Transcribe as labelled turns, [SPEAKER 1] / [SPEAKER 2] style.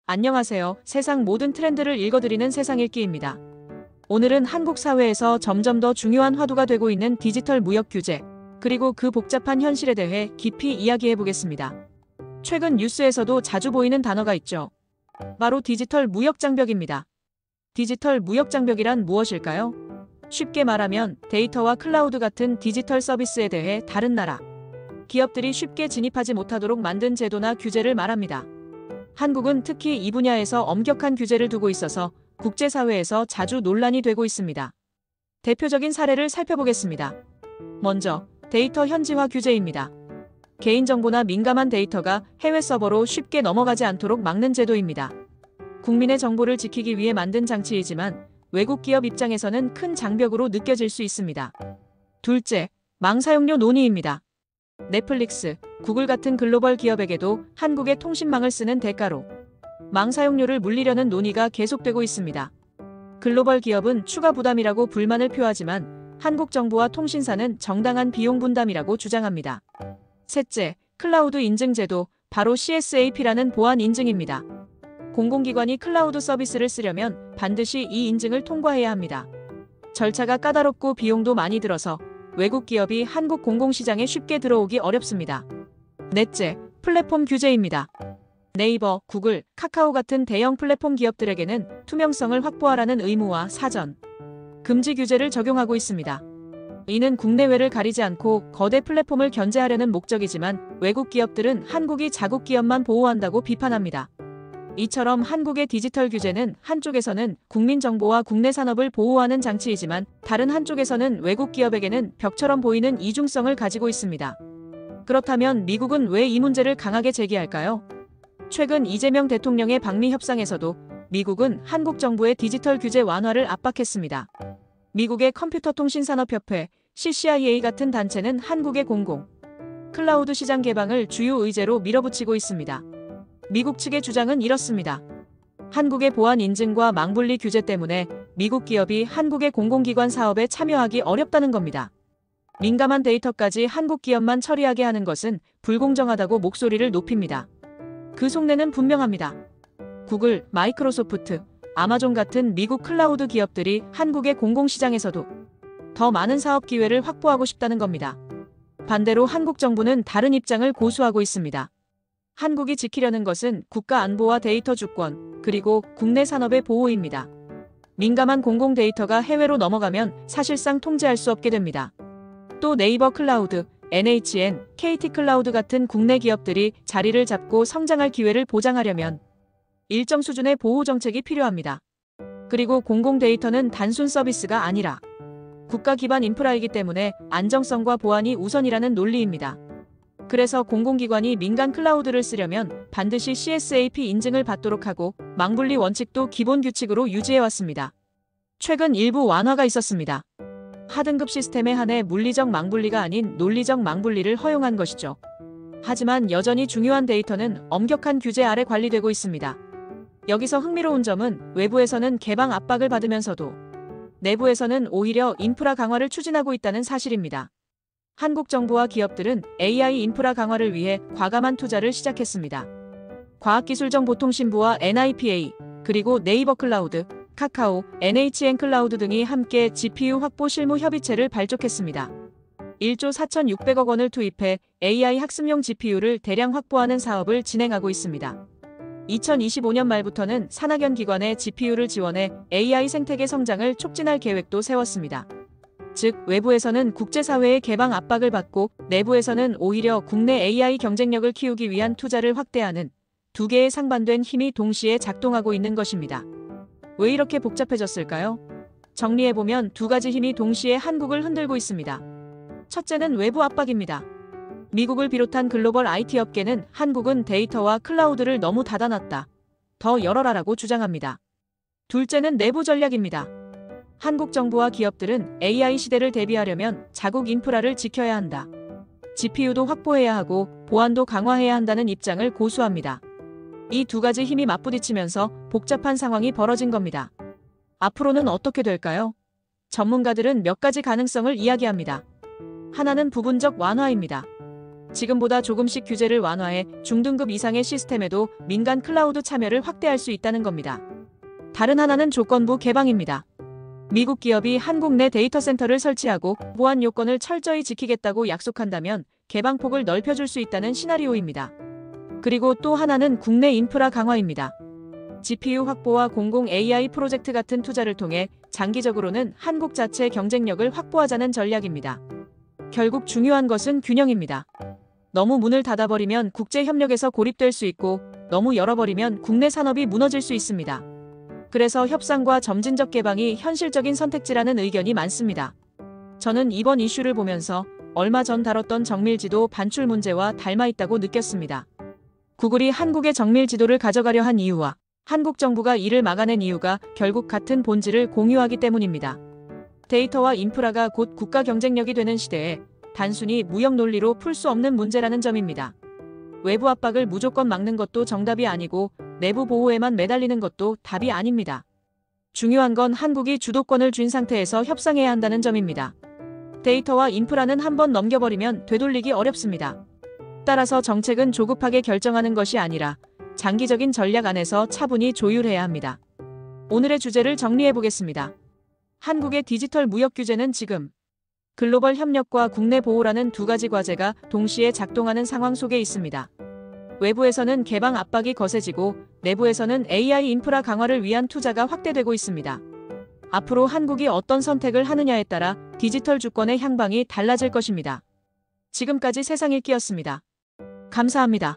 [SPEAKER 1] 안녕하세요. 세상 모든 트렌드를 읽어드리는 세상 읽기입니다. 오늘은 한국 사회에서 점점 더 중요한 화두가 되고 있는 디지털 무역 규제, 그리고 그 복잡한 현실에 대해 깊이 이야기해 보겠습니다. 최근 뉴스에서도 자주 보이는 단어가 있죠. 바로 디지털 무역 장벽입니다. 디지털 무역 장벽이란 무엇일까요? 쉽게 말하면 데이터와 클라우드 같은 디지털 서비스에 대해 다른 나라, 기업들이 쉽게 진입하지 못하도록 만든 제도나 규제를 말합니다. 한국은 특히 이 분야에서 엄격한 규제를 두고 있어서 국제사회에서 자주 논란이 되고 있습니다. 대표적인 사례를 살펴보겠습니다. 먼저 데이터 현지화 규제입니다. 개인정보나 민감한 데이터가 해외 서버로 쉽게 넘어가지 않도록 막는 제도입니다. 국민의 정보를 지키기 위해 만든 장치이지만 외국 기업 입장에서는 큰 장벽으로 느껴질 수 있습니다. 둘째, 망 사용료 논의입니다. 넷플릭스, 구글 같은 글로벌 기업에게도 한국의 통신망을 쓰는 대가로 망 사용료를 물리려는 논의가 계속되고 있습니다. 글로벌 기업은 추가 부담이라고 불만을 표하지만 한국 정부와 통신사는 정당한 비용 분담이라고 주장합니다. 셋째, 클라우드 인증 제도, 바로 CSAP라는 보안 인증입니다. 공공기관이 클라우드 서비스를 쓰려면 반드시 이 인증을 통과해야 합니다. 절차가 까다롭고 비용도 많이 들어서 외국 기업이 한국 공공시장에 쉽게 들어오기 어렵습니다. 넷째, 플랫폼 규제입니다. 네이버, 구글, 카카오 같은 대형 플랫폼 기업들에게는 투명성을 확보하라는 의무와 사전 금지 규제를 적용하고 있습니다. 이는 국내외를 가리지 않고 거대 플랫폼을 견제하려는 목적이지만 외국 기업들은 한국이 자국 기업만 보호한다고 비판합니다. 이처럼 한국의 디지털 규제는 한쪽에서는 국민 정보와 국내 산업을 보호하는 장치이지만 다른 한쪽에서는 외국 기업에게는 벽처럼 보이는 이중성을 가지고 있습니다. 그렇다면 미국은 왜 이 문제를 강하게 제기할까요? 최근 이재명 대통령의 방미 협상에서도 미국은 한국 정부의 디지털 규제 완화를 압박했습니다. 미국의 컴퓨터통신산업협회, CCIA 같은 단체는 한국의 공공 클라우드 시장 개방을 주요 의제로 밀어붙이고 있습니다. 미국 측의 주장은 이렇습니다. 한국의 보안 인증과 망분리 규제 때문에 미국 기업이 한국의 공공기관 사업에 참여하기 어렵다는 겁니다. 민감한 데이터까지 한국 기업만 처리하게 하는 것은 불공정하다고 목소리를 높입니다. 그 속내는 분명합니다. 구글, 마이크로소프트, 아마존 같은 미국 클라우드 기업들이 한국의 공공시장에서도 더 많은 사업 기회를 확보하고 싶다는 겁니다. 반대로 한국 정부는 다른 입장을 고수하고 있습니다. 한국이 지키려는 것은 국가 안보와 데이터 주권, 그리고 국내 산업의 보호입니다. 민감한 공공 데이터가 해외로 넘어가면 사실상 통제할 수 없게 됩니다. 또 네이버 클라우드, NHN, KT 클라우드 같은 국내 기업들이 자리를 잡고 성장할 기회를 보장하려면 일정 수준의 보호 정책이 필요합니다. 그리고 공공 데이터는 단순 서비스가 아니라 국가 기반 인프라이기 때문에 안정성과 보안이 우선이라는 논리입니다. 그래서 공공기관이 민간 클라우드를 쓰려면 반드시 CSAP 인증을 받도록 하고 망분리 원칙도 기본 규칙으로 유지해왔습니다. 최근 일부 완화가 있었습니다. 하등급 시스템에 한해 물리적 망분리가 아닌 논리적 망분리를 허용한 것이죠. 하지만 여전히 중요한 데이터는 엄격한 규제 아래 관리되고 있습니다. 여기서 흥미로운 점은 외부에서는 개방 압박을 받으면서도 내부에서는 오히려 인프라 강화를 추진하고 있다는 사실입니다. 한국 정부와 기업들은 AI 인프라 강화를 위해 과감한 투자를 시작했습니다. 과학기술정보통신부와 NIPA, 그리고 네이버 클라우드, 카카오, NHN 클라우드 등이 함께 GPU 확보 실무 협의체를 발족했습니다. 1조 4,600억 원을 투입해 AI 학습용 GPU를 대량 확보하는 사업을 진행하고 있습니다. 2025년 말부터는 산학연 기관에 GPU를 지원해 AI 생태계 성장을 촉진할 계획도 세웠습니다. 즉, 외부에서는 국제사회의 개방 압박을 받고 내부에서는 오히려 국내 AI 경쟁력을 키우기 위한 투자를 확대하는 두 개의 상반된 힘이 동시에 작동하고 있는 것입니다. 왜 이렇게 복잡해졌을까요? 정리해보면 두 가지 힘이 동시에 한국을 흔들고 있습니다. 첫째는 외부 압박입니다. 미국을 비롯한 글로벌 IT 업계는 한국은 데이터와 클라우드를 너무 닫아놨다, 더 열어라라고 주장합니다. 둘째는 내부 전략입니다. 한국 정부와 기업들은 AI 시대를 대비하려면 자국 인프라를 지켜야 한다, GPU도 확보해야 하고 보안도 강화해야 한다는 입장을 고수합니다. 이 두 가지 힘이 맞부딪히면서 복잡한 상황이 벌어진 겁니다. 앞으로는 어떻게 될까요? 전문가들은 몇 가지 가능성을 이야기합니다. 하나는 부분적 완화입니다. 지금보다 조금씩 규제를 완화해 중등급 이상의 시스템에도 민간 클라우드 참여를 확대할 수 있다는 겁니다. 다른 하나는 조건부 개방입니다. 미국 기업이 한국 내 데이터 센터를 설치하고 보안 요건을 철저히 지키겠다고 약속한다면 개방폭을 넓혀줄 수 있다는 시나리오입니다. 그리고 또 하나는 국내 인프라 강화입니다. GPU 확보와 공공 AI 프로젝트 같은 투자를 통해 장기적으로는 한국 자체 경쟁력을 확보하자는 전략입니다. 결국 중요한 것은 균형입니다. 너무 문을 닫아버리면 국제 협력에서 고립될 수 있고 너무 열어버리면 국내 산업이 무너질 수 있습니다. 그래서 협상과 점진적 개방이 현실적인 선택지라는 의견이 많습니다. 저는 이번 이슈를 보면서 얼마 전 다뤘던 정밀지도 반출 문제와 닮아있다고 느꼈습니다. 구글이 한국의 정밀지도를 가져가려 한 이유와 한국 정부가 이를 막아낸 이유가 결국 같은 본질을 공유하기 때문입니다. 데이터와 인프라가 곧 국가 경쟁력이 되는 시대에 단순히 무역 논리로 풀 수 없는 문제라는 점입니다. 외부 압박을 무조건 막는 것도 정답이 아니고 내부 보호에만 매달리는 것도 답이 아닙니다. 중요한 건 한국이 주도권을 쥔 상태에서 협상해야 한다는 점입니다. 데이터와 인프라는 한번 넘겨버리면 되돌리기 어렵습니다. 따라서 정책은 조급하게 결정하는 것이 아니라 장기적인 전략 안에서 차분히 조율해야 합니다. 오늘의 주제를 정리해보겠습니다. 한국의 디지털 무역 규제는 지금 글로벌 협력과 국내 보호라는 두 가지 과제가 동시에 작동하는 상황 속에 있습니다. 외부에서는 개방 압박이 거세지고 내부에서는 AI 인프라 강화를 위한 투자가 확대되고 있습니다. 앞으로 한국이 어떤 선택을 하느냐에 따라 디지털 주권의 향방이 달라질 것입니다. 지금까지 세상 읽기였습니다. 감사합니다.